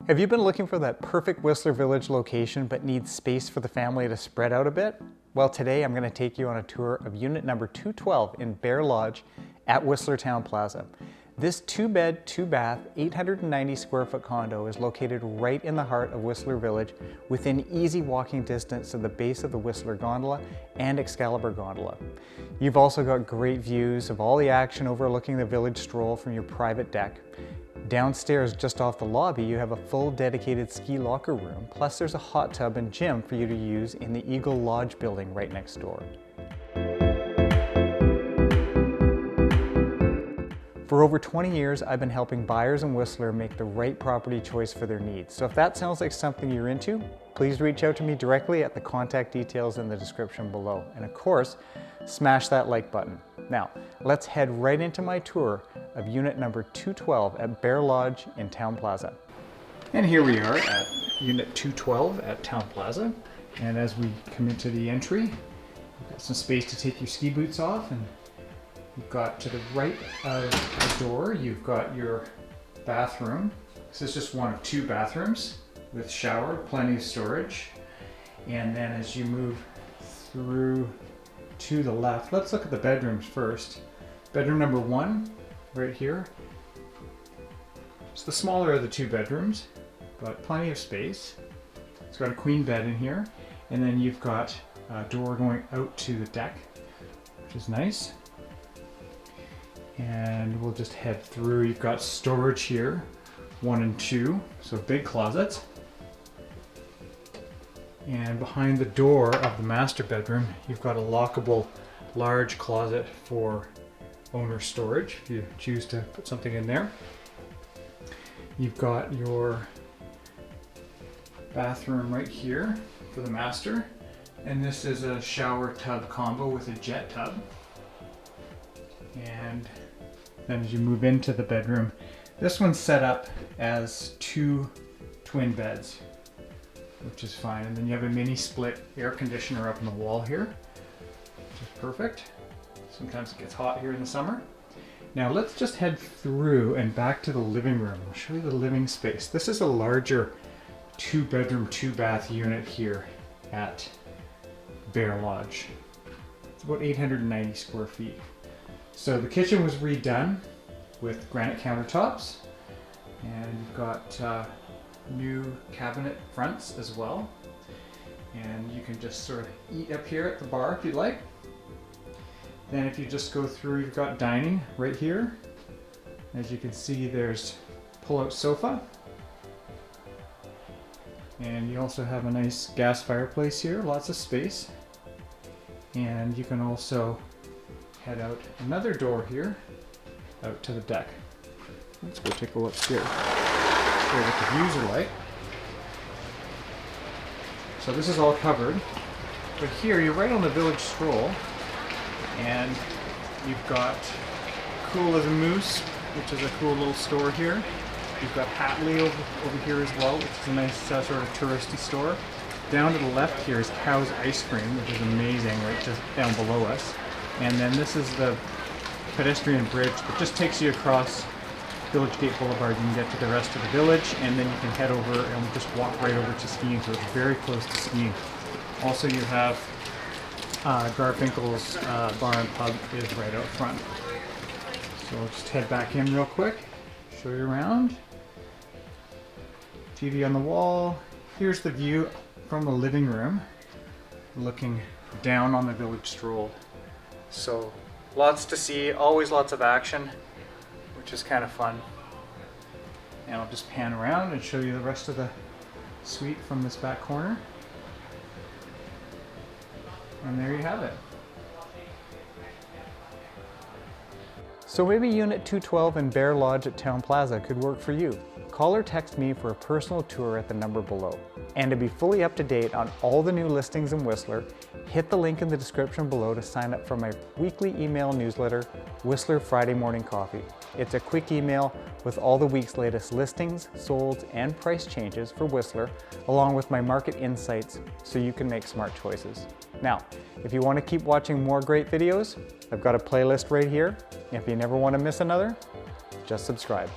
Have you been looking for that perfect Whistler Village location but need space for the family to spread out a bit? Well, today I'm going to take you on a tour of unit number 212 in Bear Lodge at Whistler Town Plaza. This 2-bed, 2-bath, 890 square foot condo is located right in the heart of Whistler Village within easy walking distance to the base of the Whistler Gondola and Excalibur Gondola. You've also got great views of all the action overlooking the village stroll from your private deck. Downstairs, just off the lobby, you have a full dedicated ski locker room, plus there's a hot tub and gym for you to use in the Eagle Lodge building right next door. For over 20 years, I've been helping buyers in Whistler make the right property choice for their needs. So if that sounds like something you're into, please reach out to me directly at the contact details in the description below. And of course, smash that like button. Now, let's head right into my tour of unit number 212 at Bear Lodge in Town Plaza. And here we are at unit 212 at Town Plaza. And as we come into the entry, we've got some space to take your ski boots off, and you've got to the right of the door, you've got your bathroom. This is just one of 2 bathrooms with shower, plenty of storage. And then as you move through to the left, let's look at the bedrooms first. Bedroom number 1, right here. It's the smaller of the 2 bedrooms, but plenty of space. It's got a queen bed in here. And then you've got a door going out to the deck, which is nice. And we'll just head through. You've got storage here, 1 and 2, so big closets. And behind the door of the master bedroom, you've got a lockable large closet for owner storage if you choose to put something in there. You've got your bathroom right here for the master. And this is a shower tub combo with a jet tub. And then as you move into the bedroom, this one's set up as 2 twin beds, which is fine. And then you have a mini split air conditioner up on the wall here, which is perfect. Sometimes it gets hot here in the summer. Now let's just head through and back to the living room. I'll show you the living space. This is a larger 2-bedroom, 2-bath unit here at Bear Lodge. It's about 890 square feet. So the kitchen was redone with granite countertops, and you've got new cabinet fronts as well. And you can just sort of eat up here at the bar if you'd like. Then if you just go through, you've got dining right here. As you can see, there's pull-out sofa. And you also have a nice gas fireplace here, lots of space. And you can also head out another door here, out to the deck. Let's go take a look here. Show you what the views are like. So this is all covered, but here you're right on the village stroll, and you've got Cool as a Moose, which is a cool little store here. You've got Hatley over here as well, which is a nice sort of touristy store. Down to the left here is Cow's Ice Cream, which is amazing, right just down below us. And then this is the pedestrian bridge that just takes you across Village Gate Boulevard. You can get to the rest of the village, and then you can head over and just walk right over to skiing, so it's very close to skiing. Also, you have Garfinkel's Bar and Pub is right out front. So we'll just head back in real quick, show you around. TV on the wall. Here's the view from the living room, looking down on the village stroll. So lots to see, always lots of action, which is kind of fun. And I'll just pan around and show you the rest of the suite from this back corner. And there you have it. So maybe Unit 212 in Bear Lodge at Town Plaza could work for you. Call or text me for a personal tour at the number below. And to be fully up to date on all the new listings in Whistler, hit the link in the description below to sign up for my weekly email newsletter, Whistler Friday Morning Coffee. It's a quick email with all the week's latest listings, solds, and price changes for Whistler, along with my market insights so you can make smart choices. Now, if you want to keep watching more great videos, I've got a playlist right here. If you never want to miss another, just subscribe.